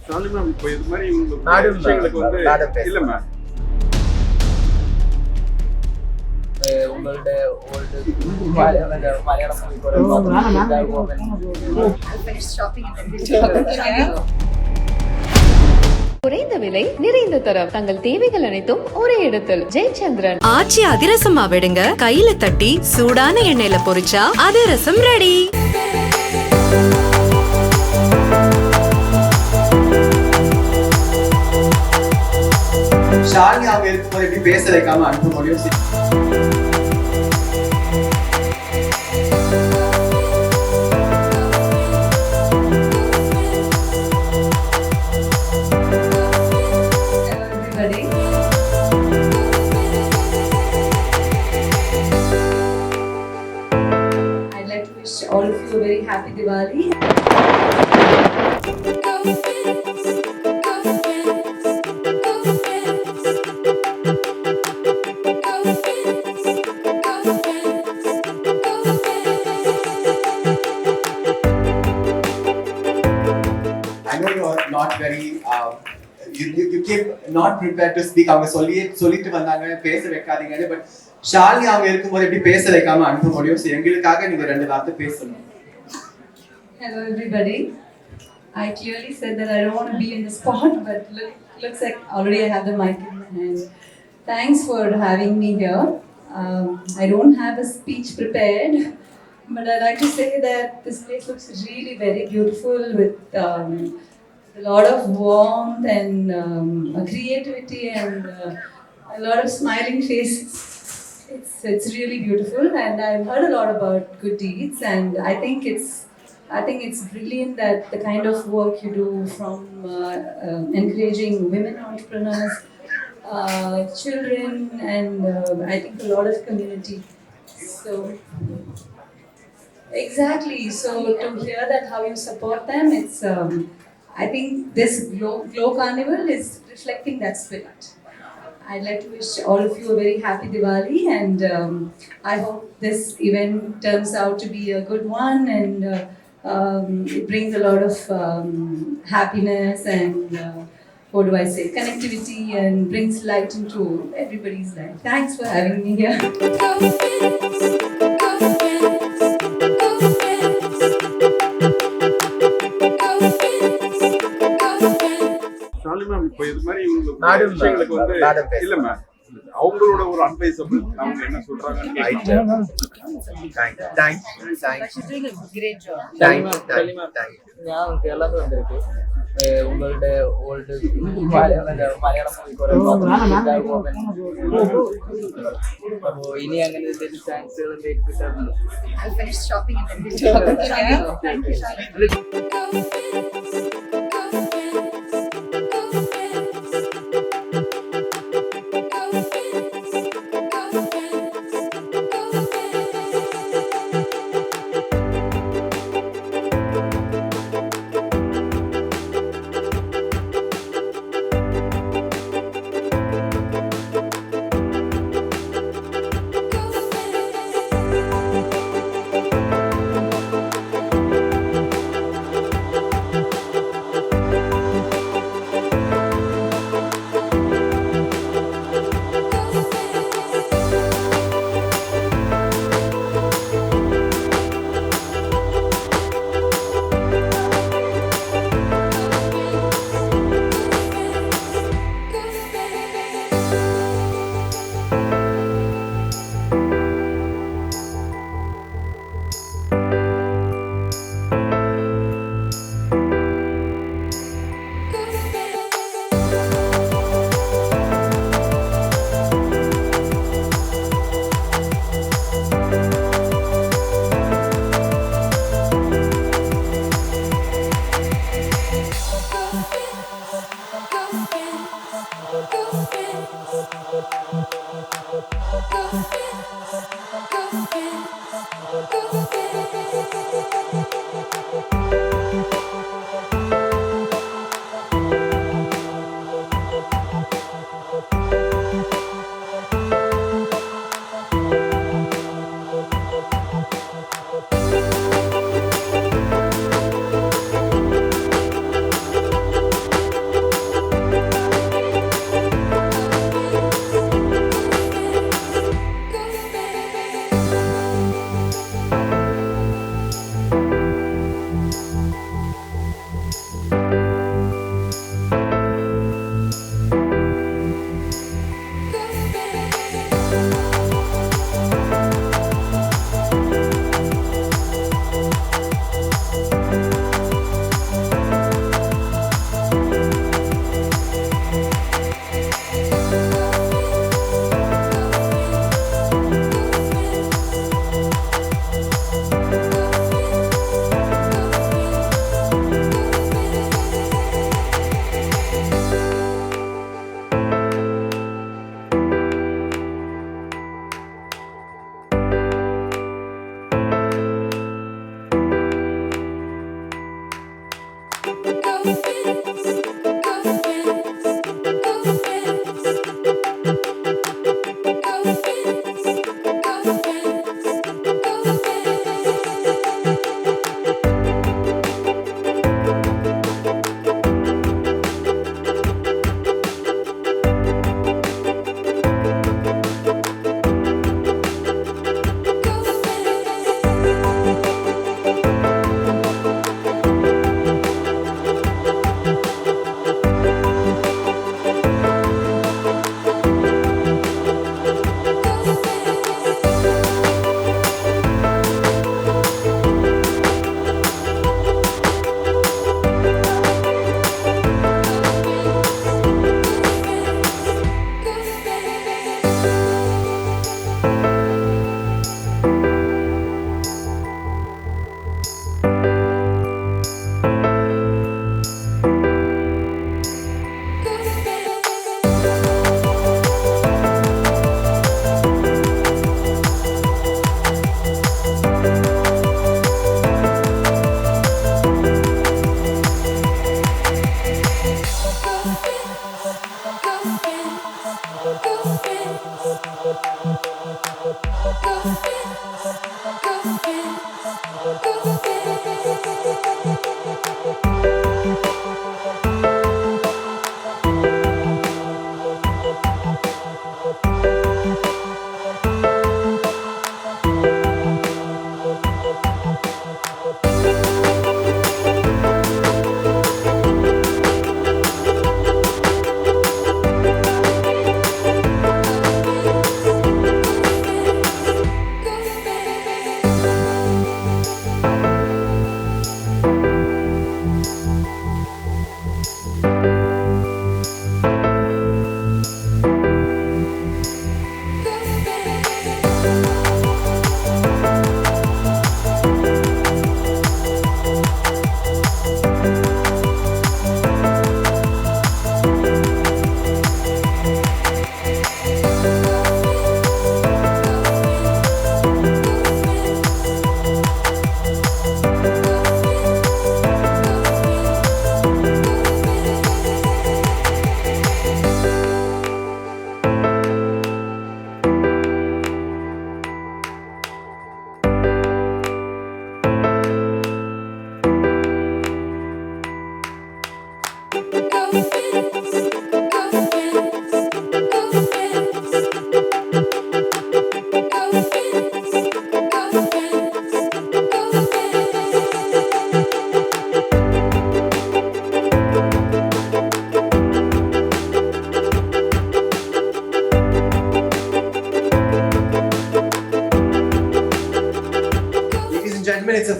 Shalini ma'am, இப்போ இது மாதிரி Madam, விஷயங்களுக்கு வந்து madam இல்ல மேம் உங்களோட ஓல்டு மலையாளம் குறைந்த விலை நிறைந்த தரம் தங்கள் தேவைகள் அனைத்தும் ஒரே இடத்தில் ஜெயச்சந்திரன். ஆச்சி அதிரசமா விடுங்க, கையில தட்டி சூடான எண்ணெயில பொரிச்சா அதிரசம் ரெடி. ஷாலினி அவங்க இருக்கும்போது எப்படி பேச வைக்காம அனுப்ப முடியும்? I'd like to wish all of you a very happy Diwali. I know you're not very you keep not prepared to speak. அவங்க சொல்லிட்டு வந்தாங்க பேச வைக்காதீங்கன்னு. பட் ஷாலினி அவங்க இருக்கும்போது எப்படி பேச வைக்காம அனுப்ப முடியும்? சோ எங்களுக்காக நீங்க ரெண்டு வார்த்தை பேசணும். Hello everybody. I clearly said that I don't want to be in the spot, but looks like already I have the mic in my hand. Thanks for having me here. I don't have a speech prepared, but I'd like to say that this place looks really very beautiful with a lot of warmth and creativity and a lot of smiling faces. It's really beautiful, and I've heard a lot about good deeds, and I think it's brilliant that the kind of work you do from encouraging women entrepreneurs, children, and I think a lot of community. So exactly. So to hear that how you support them, it's I think this Glow Carnival is reflecting that spirit. I'd like to wish all of you a very happy Diwali, and I hope this event turns out to be a good one, and it brings a lot of happiness and what do I say, connectivity, and brings light into everybody's life. Thanks for having me here. Shalini ma'am, இப்போ இது மாதிரி Madam, விஷயங்களுக்கு வந்து madam இல்ல ma'am அவங்களோட ஒரு advisable அவங்க என்ன சொல்றாங்கன்னு கேட்கலாம். ഞാൻ കേരളത്തിൽ വന്നിருக்கு உங்களோட ஓல்டு மலையாளம் അപ്പോ ഇനി അങ്ങനെ എന്തെങ്കിലും ചാൻസുകൾ എന്തെങ്കിലും കിട്ടാറുണ്ടോ? I'll finish shopping and then Thank you, Shalini.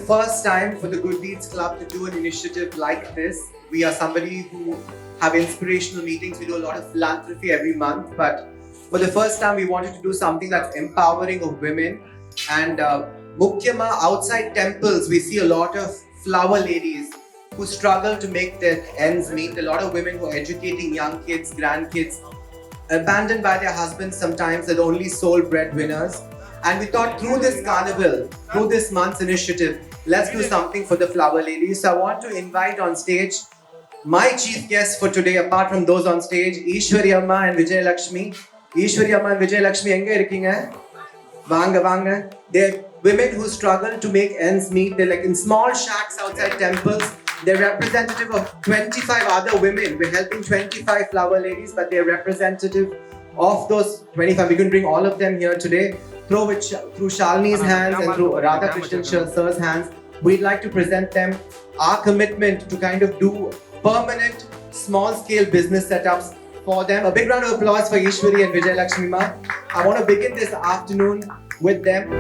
first time for the Good Deeds Club to do an initiative like this. We are somebody who have inspirational meetings. We do a lot of philanthropy every month, but for the first time we wanted to do something that's empowering of women. And Mukyama, outside temples, we see a lot of flower ladies who struggle to make their ends meet. A lot of women who are educating young kids, grandkids, abandoned by their husbands sometimes, they're the only sole breadwinners. And we thought through this carnival, through this month's initiative, let's do something for the flower ladies. So I want to invite on stage my chief guests for today, apart from those on stage, Ishwari Amma and Vijay Lakshmi. Ishwari Amma and Vijay Lakshmi, enga irukkinga? Vaanga, vaanga. They're women who struggle to make ends meet. They're like in small shacks outside temples. They're representative of 25 other women. We're helping 25 flower ladies, but they're representative of those 25. We can bring all of them here today. Through Shalini's hands and through Radhakrishnan sir's hands, we'd like to present them our commitment to kind of do permanent, small-scale business setups for them. A big round of applause for Ishwari and Vijay Lakshmi Ma. I want to begin this afternoon with them.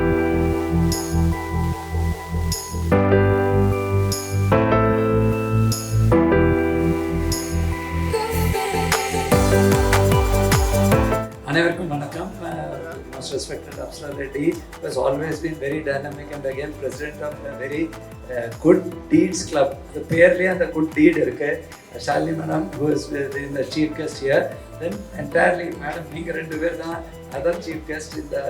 அனைவருக்கும் வணக்கம். Most respected Apsara Reddy has always been very dynamic and again president of a very good deeds club. The பேர்லயே அந்த good deed இருக்கு. Shalini madam who is the chief guest here. Then entirely madam நீங்க ரெண்டு பேர் தான் other chief guest in the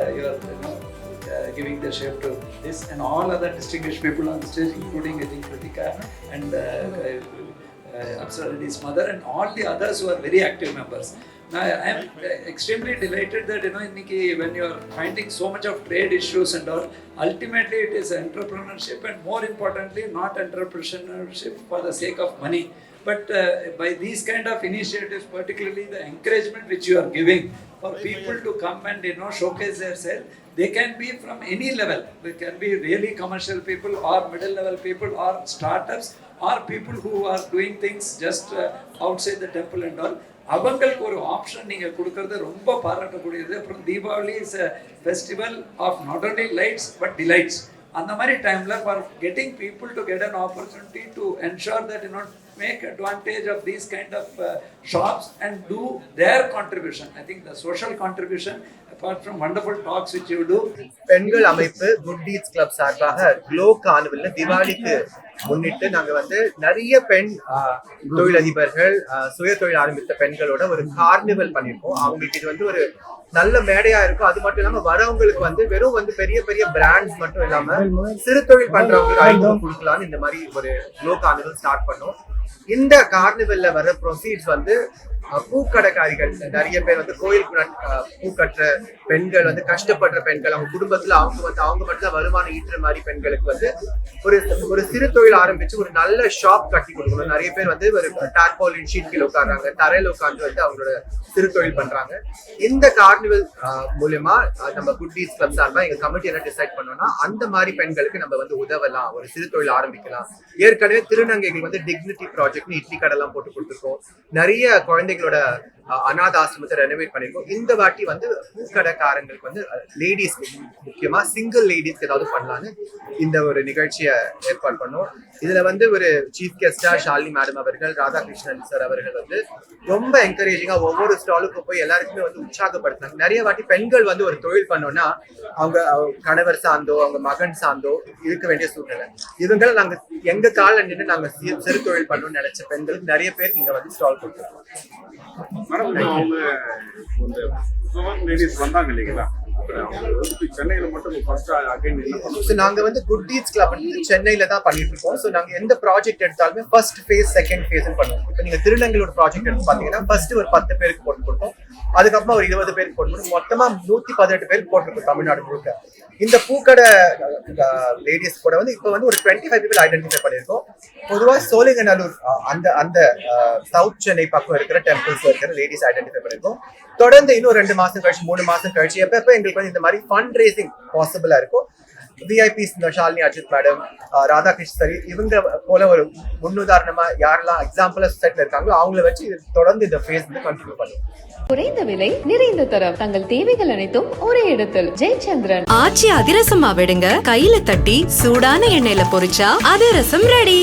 giving the shape to this and all other distinguished people on the stage, including I think Kritika and Apsara Reddy's mother and all the others who are very active members. Now, I am extremely delighted that inniki when you are finding so much of trade issues and all, ultimately it is entrepreneurship and more importantly not entrepreneurship for the sake of money, but by these kind of initiatives, particularly the encouragement which you are giving for people to come and showcase themselves. They can be from any level. They can be really commercial people or middle level people or startups or people who are doing things just outside the temple and all. அவங்களுக்கு ஒரு option நீங்கள் கொடுக்கறது ரொம்ப பாராட்டக்கூடியது. அப்புறம் Deepavali is a festival of not only lights but delights. அந்த மாதிரி டைமில் for getting people to get an opportunity to ensure that make advantage of these kind of shops and do their contribution. I think the social contribution apart from wonderful talks which you do. பெண்கள் அமைப்பு good deeds club சார்பாக glow கார்னிவல்ல தீபாவளிக்கு முன்னிட்டு நாங்க வந்து நிறைய பெண் தொழிலதிபர்கள் சுய தொழில் ஆரம்பித்த பெண்களோட ஒரு கார்னிவல் பண்ணிருக்கோம். அவங்களுக்கு இது வந்து ஒரு நல்ல மேடையா இருக்கும். அது மட்டும் இல்லாம வரவங்களுக்கு வந்து வெறும் வந்து பெரிய பெரிய பிராண்ட்ஸ் மட்டும் இல்லாம சிறு தொழில் பண்றவங்களுக்கு அறிமுகம் கொடுக்கலாம்னு இந்த மாதிரி ஒரு க்ளோ கார்னிவல் ஸ்டார்ட் பண்ணோம். இந்த கார்னிவல்ல வர ப்ரொசீட்ஸ் வந்து பூக்கடைக்காரிகள் நிறைய பேர் வந்து கோயில் பூ கட்டுற பெண்கள் வந்து கஷ்டப்படுற பெண்கள், அவங்க குடும்பத்துல அவங்க மட்டும் வருமானம் ஈட்டுற மாதிரி பெண்களுக்கு வந்து ஒரு சிறு தொழில் ஆரம்பிச்சு ஒரு நல்ல ஷாப் கட்டி கொடுக்கணும். நிறைய பேர் வந்து ஒரு டார்பாலின் ஷீட் கீழே உட்காடுறாங்க, தரையில உட்காந்து வந்து அவங்களோட சிறு தொழில் பண்றாங்க. இந்த கார்னிவல் மூலமா நம்ம குட் டீட்ஸ் கிளப் சார்பா எங்க கமிட்டி என்ன டிசைட் பண்ணோம்னா அந்த மாதிரி பெண்களுக்கு நம்ம வந்து உதவலாம், ஒரு சிறு தொழில் ஆரம்பிக்கலாம். ஏற்கனவே திருநங்கைகள் வந்து டிக்னிட்டி ப்ராஜெக்ட்னு இட்லி கடைலாம் போட்டு கொடுத்துருக்கோம். நிறைய குழந்தைகளோட அநாத ஆசிரமத்தை ரெனோவேட் பண்ணிருக்கோம். இந்த வாட்டி வந்து பூக்கடைக்காரங்களுக்கு வந்து லேடிஸ்க்கு முக்கியமா சிங்கிள் லேடிஸ்க்கு ஏதாவது பண்ணலான்னு இந்த ஒரு நிகழ்ச்சியை ஏற்பாடு பண்ணோம். இதுல வந்து ஒரு சீஃப் கெஸ்டா ஷாலினி மேடம் அவர்கள், ராதாகிருஷ்ணன் சார் அவர்கள் வந்து ரொம்ப என்கரேஜிங்கா ஒவ்வொரு ஸ்டாலுக்கும் போய் எல்லாருக்குமே வந்து உற்சாகப்படுத்தினாங்க. நிறைய வாட்டி பெண்கள் வந்து ஒரு தொழில் பண்ணோம்னா அவங்க கணவர் சார்ந்தோ அவங்க மகன் சார்ந்தோ இருக்க வேண்டிய சூழ்நிலை. இவங்களை நாங்க எங்க கால நின்று நாங்க சிறு தொழில் பண்ணணும்னு நினைச்ச பெண்களுக்கு நிறைய பேர் இங்க வந்து ஸ்டால் கொடுத்துருக்கோம். நாங்க வந்து குட் டீட்ஸ் கிளப் சென்னையில தான் பண்ணிட்டு இருக்கோம். சோ நாங்க எந்த ப்ராஜெக்ட் எடுத்தாலுமே ஃபர்ஸ்ட் ஃபேஸ் செகண்ட் ஃபேஸ் பண்ணுவோம். இப்ப நீங்க திருநங்கையோட ப்ராஜெக்ட் எடுத்து பாத்தீங்கன்னா ஃபர்ஸ்ட் ஒரு 10 பேருக்கு போட்டு கொடுத்தோம், அதுக்கப்புறமா ஒரு 20 பேருக்கு போட்டு மொத்தமா 118 பேருக்கு போட்டிருக்கோம் தமிழ்நாடு முழுக்க. இந்த பூக்கடை லேடிஸ் கூட வந்து இப்ப வந்து ஒரு 25 people ஐடென்டிஃபை பண்ணிருக்கோம். பொதுவா சோழிங்கநல்லூர் அந்த சவுத் சென்னை பக்கம் இருக்கிற டெம்பிள்ஸ் இருக்கிற லேடிஸ் ஐடென்டிஃபை பண்ணிருக்கோம். தொடர்ந்து இன்னும் 2 மாசம் கழிச்சு 3 மாசம் கழிச்சு எப்ப எங்களுக்கு வந்து இந்த மாதிரி ஃபண்ட் ரேசிங் பாசிபிளா இருக்கும் விஐபிஸ் இந்த ஷாலினி அஜித் மேடம், ராதாகிருஷ்ணன் சரி, இவங்க போல ஒரு முன்னுதாரணமா யாரெல்லாம் எக்ஸாம்பிளா சொசைட்டில இருக்காங்களோ அவங்கள வச்சு இது தொடர்ந்து இந்த ஃபேஸ் வந்து கண்டினியூ பண்ணும். குறைந்த விலை நிறைந்த தரம் தங்கள் தேவைகள் அனைத்தும் ஒரே இடத்தில். ஜெயச்சந்திரன். ஆச்சி அதிரசமா விடுங்க, கையில தட்டி சூடான எண்ணெயில பொரிச்சா அதிரசம் ரெடி.